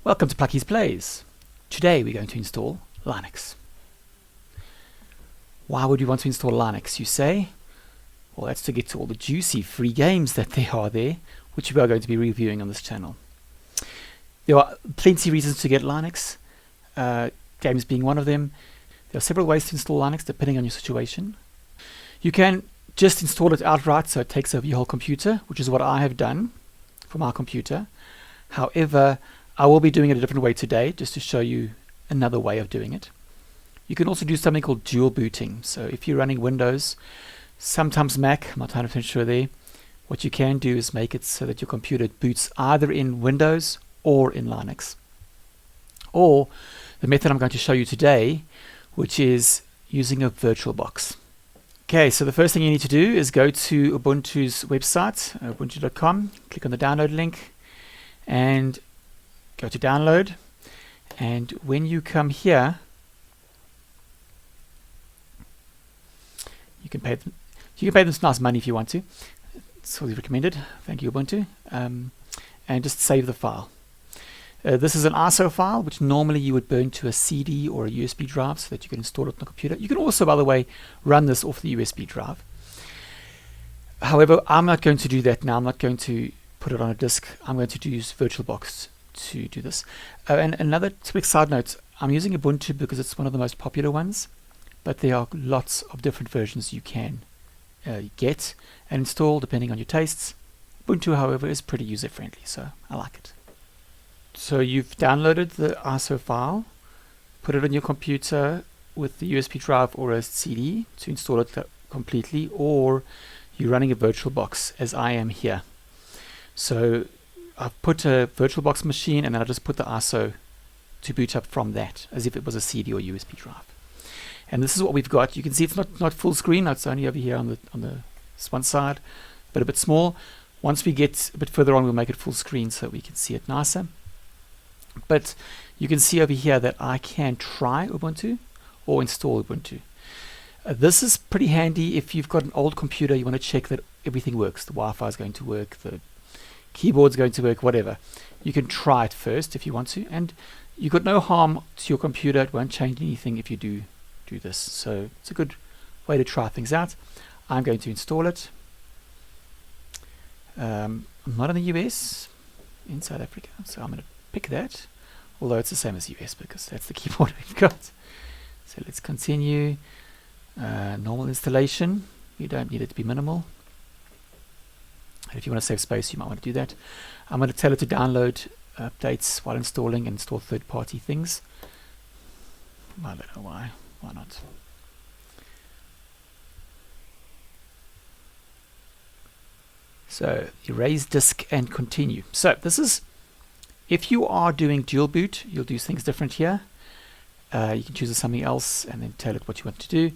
Welcome to Plucky's Plays. Today we're going to install Linux. Why would you want to install Linux, you say? Well, that's to get to all the juicy free games that there are there, which we are going to be reviewing on this channel. There are plenty of reasons to get Linux, games being one of them. There are several ways to install Linux depending on your situation. You can just install it outright, so it takes over your whole computer, which is what I have done for my computer. However, I will be doing it a different way today, just to show you another way of doing it. You can also do something called dual booting. So if you're running Windows, sometimes Mac, I'm not 100% sure there, what you can do is make it so that your computer boots either in Windows or in Linux. Or the method I'm going to show you today, which is using a VirtualBox. Okay, so the first thing you need to do is go to Ubuntu's website, ubuntu.com, click on the download link, and go to download. And when you come here, you can pay them some nice money if you want to. It's always recommended. Thank you, Ubuntu. And just save the file. This is an ISO file, which normally you would burn to a CD or a USB drive so that you can install it on the computer. You can also, by the way, run this off the USB drive. However, I'm not going to do that now. I'm not going to put it on a disk. I'm going to use VirtualBox to do this. And another quick side note, I'm using Ubuntu because it's one of the most popular ones, but there are lots of different versions you can get and install depending on your tastes. Ubuntu, however, is pretty user-friendly, so I like it. So you've downloaded the ISO file, put it on your computer with the USB drive or a CD to install it completely, or you're running a VirtualBox as I am here. So I've put a VirtualBox machine and then I just put the ISO to boot up from that as if it was a CD or USB drive. And this is what we've got. You can see it's not full screen. It's only over here on the one side, but a bit small. Once we get a bit further on, we'll make it full screen so we can see it nicer. But you can see over here that I can try Ubuntu or install Ubuntu. This is pretty handy if you've got an old computer, you want to check that everything works. The Wi-Fi is going to work, the keyboard's going to work, whatever. You can try it first if you want to, and you've got no harm to your computer. It won't change anything if you do this. So it's a good way to try things out. I'm going to install it. I'm not in the US, in South Africa, so I'm going to pick that, although it's the same as US because that's the keyboard we've got. So let's continue. Normal installation, you don't need it to be minimal. And if you want to save space, you might want to do that. I'm going to tell it to download updates while installing and install third-party things. I don't know why. Why not? So erase disk and continue. So this is, if you are doing dual boot, you'll do things different here. You can choose something else and then tell it what you want to do.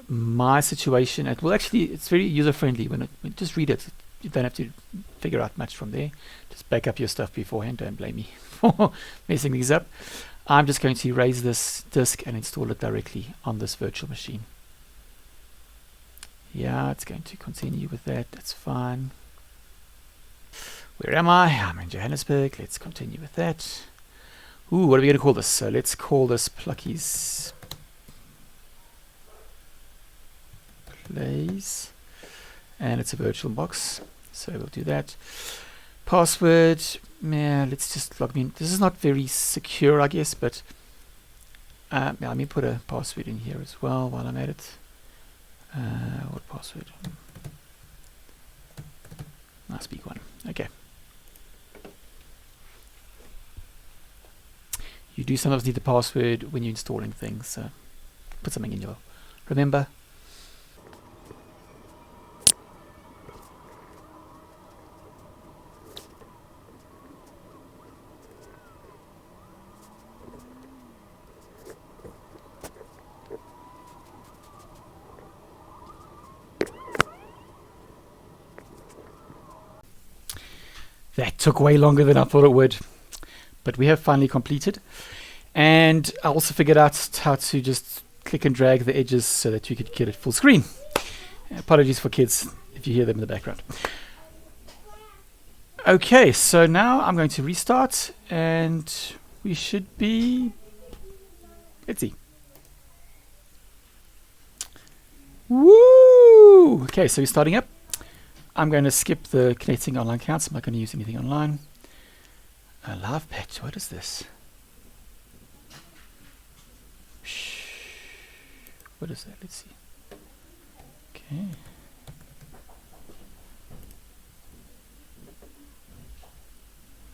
My situation, it's very user-friendly. When just read it, you don't have to figure out much from there. Just back up your stuff beforehand. Don't blame me for messing these up. I'm just going to erase this disk and install it directly on this virtual machine. Yeah, it's going to continue with that. That's fine. Where am I? I'm in Johannesburg. Let's continue with that. Ooh, what are we going to call this? So let's call this Plucky's Plays. And it's a VirtualBox. So we'll do that. Password. Yeah, let's just log me in. This is not very secure, I guess, but yeah, let me put a password in here as well while I'm at it. What password? Nice big one. Okay. You do sometimes need the password when you're installing things, so put something in your remember. That took way longer than I thought it would, but we have finally completed. And I also figured out how to just click and drag the edges so that you could get it full screen. Apologies for kids if you hear them in the background. Okay, so now I'm going to restart and we should be, let's see. Woo! Okay, so we're starting up. I'm going to skip the connecting online accounts. I'm not going to use anything online. Live patch, what is this? What is that? Let's see. Okay.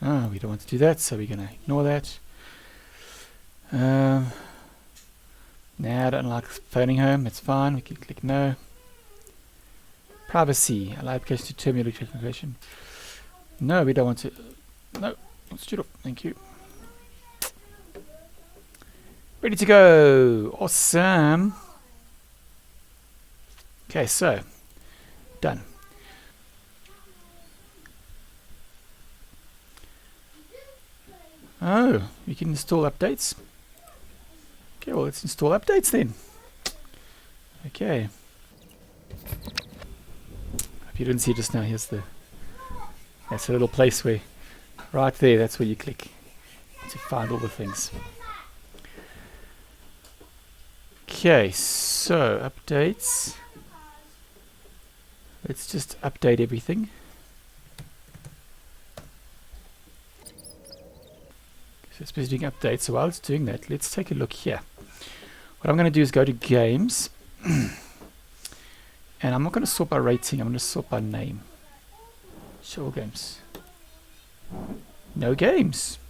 Oh, we don't want to do that, so we're going to ignore that. Nah, I don't like phoning home. It's fine. We can click no. Privacy. Allow application to terminate configuration. No, we don't want to. No, let's do it. Thank you. Ready to go. Awesome. Okay, so done. Oh, we can install updates. Okay, well, let's install updates then. Okay. If you didn't see just now, here's that's a little place where, right there, that's where you click to find all the things. Okay, so updates. Let's just update everything. So it's busy doing updates, so while it's doing that, let's take a look here. What I'm going to do is go to games, and I'm not going to sort by rating, I'm going to sort by name. Show all games. No games.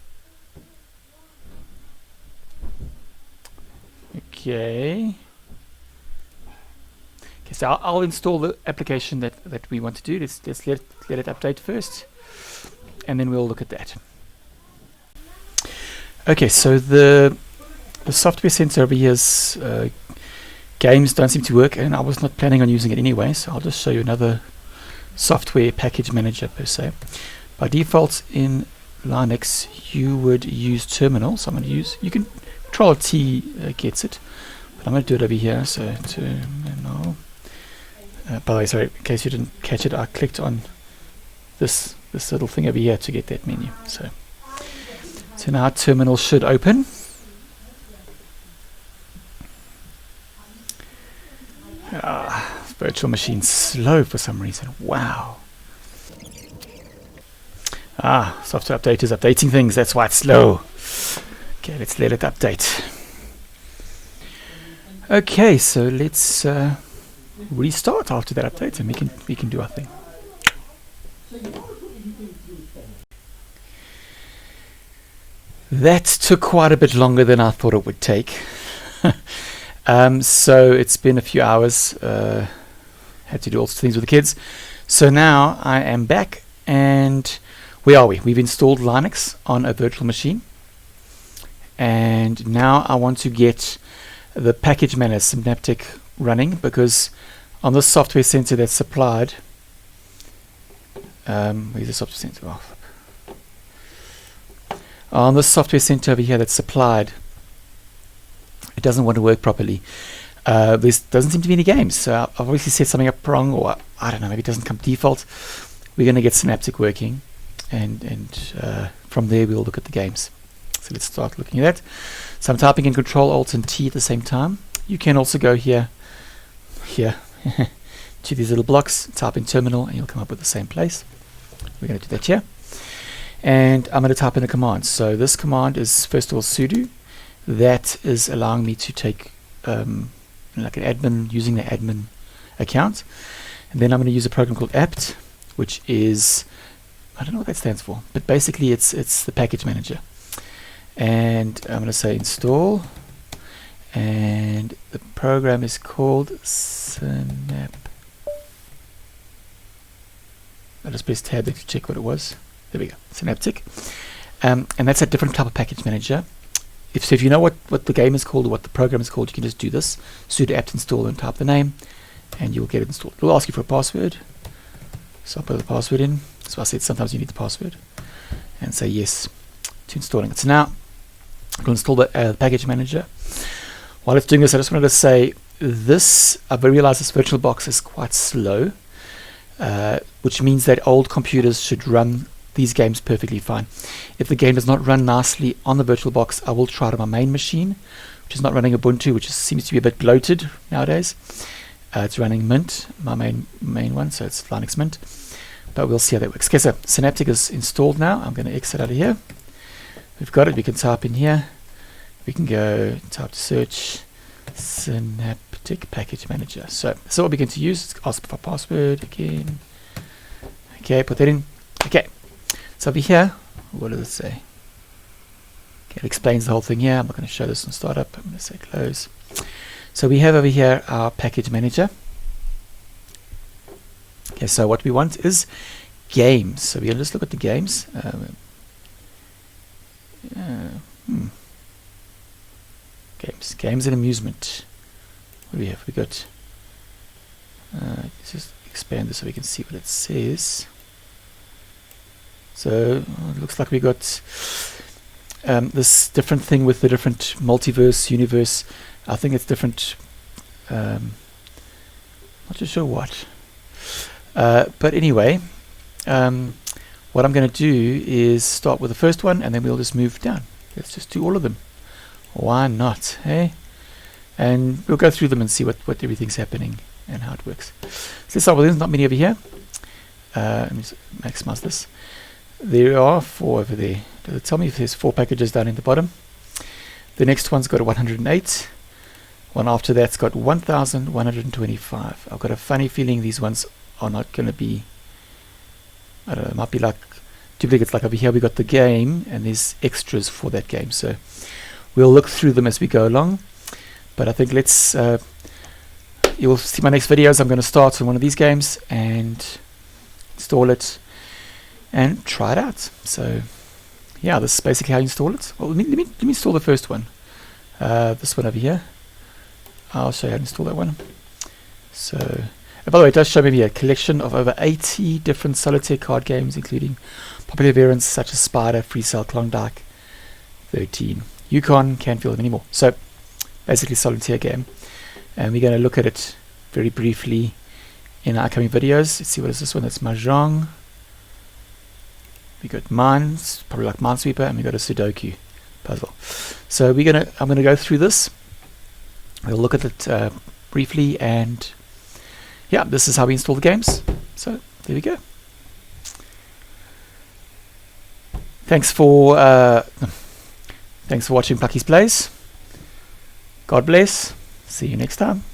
Okay. Okay, so I'll install the application that we want to do. Let's let it update first, and then we'll look at that. Okay, so the software center over here's games don't seem to work, and I was not planning on using it anyway, so I'll just show you another software package manager per se. By default in Linux you would use terminal, so I'm going to use, you can Control T gets it, but I'm going to do it over here. So terminal. By the way, sorry, in case you didn't catch it, I clicked on this little thing over here to get that menu. So now terminal should open. Virtual machine's slow for some reason. Wow. Software update is updating things, that's why it's slow. Okay, let's let it update. Okay, so let's restart after that update, and we can do our thing. That took quite a bit longer than I thought it would take. So it's been a few hours. Had to do all sorts of things with the kids. So now I am back, and where are we? We've installed Linux on a virtual machine, and now I want to get the package manager Synaptic running, because on the software center that's supplied, where's the software center? Oh, on the software center over here that's supplied, it doesn't want to work properly. There doesn't seem to be any games, so I've obviously set something up wrong, or I don't know, maybe it doesn't come default. We're going to get Synaptic working, and from there we'll look at the games. So let's start looking at that. So I'm typing in Control Alt and T at the same time. You can also go here to these little blocks, type in terminal, and you'll come up with the same place. We're going to do that here, and I'm going to type in a command. So this command is first of all sudo. That is allowing me to take like an admin, using the admin account, and then I'm going to use a program called apt, which is, I don't know what that stands for, but basically it's the package manager. And I'm going to say install, and the program is called Synap. I'll just press tab to check what it was. There we go, Synaptic. And that's a different type of package manager. If you know what the game is called or what the program is called, you can just do this, sudo apt install, and type the name, and you'll get it installed. It'll ask you for a password, so I'll put the password in. So I said sometimes you need the password, and say yes to installing it. So now I'll install the package manager. While it's doing this, I just wanted to say this, I've realized this VirtualBox is quite slow, which means that old computers should run these games perfectly fine. If the game does not run nicely on the VirtualBox, I will try it on my main machine, which is not running Ubuntu, which seems to be a bit bloated nowadays. It's running Mint, my main one, so it's Linux Mint. But we'll see how that works. Okay, so Synaptic is installed now. I'm going to exit out of here. We've got it. We can type in here. We can go type to search Synaptic Package Manager. So this is what we're going to use. It's ask for password again. Okay, put that in. Okay, so over here, what does it say? Okay, it explains the whole thing here. I'm not going to show this on startup. I'm going to say close. So we have over here our package manager. Okay, so what we want is games. So we're going to just look at the games. Games and amusement. What do we have? We got. Let's just expand this so we can see what it says. So it looks like we got this different thing with the different multiverse, universe. I think it's different. Not too sure what. But anyway, what I'm going to do is start with the first one, and then we'll just move down. Let's just do all of them. Why not? Hey, and we'll go through them and see what everything's happening and how it works. So let's start with this. Not many over here. Let me just maximize this. There are 4 over there. Does it tell me if there's 4 packages down in the bottom? The next one's got a 108. One after that's got 1,125. I've got a funny feeling these ones are not going to be. I don't know. It might be like duplicates. Like over here, we got the game, and there's extras for that game. So we'll look through them as we go along. But I think let's. You will see my next videos. I'm going to start on one of these games and install it and try it out. So yeah, this is basically how you install it. Well, let me install the first one. This one over here. I'll show you how to install that one. So, and by the way, it does show me a collection of over 80 different solitaire card games, including popular variants such as Spider, Free Cell, Klondike, 13, Yukon, Canfield, and many more. So basically solitaire game. And we're going to look at it very briefly in our upcoming videos. Let's see, what is this one? That's Mahjong. We got Mines, probably like Minesweeper, and we got a Sudoku puzzle. So I'm gonna go through this. We'll look at it briefly, and yeah, this is how we install the games. So there we go. Thanks for watching Plucky's Plays. God bless. See you next time.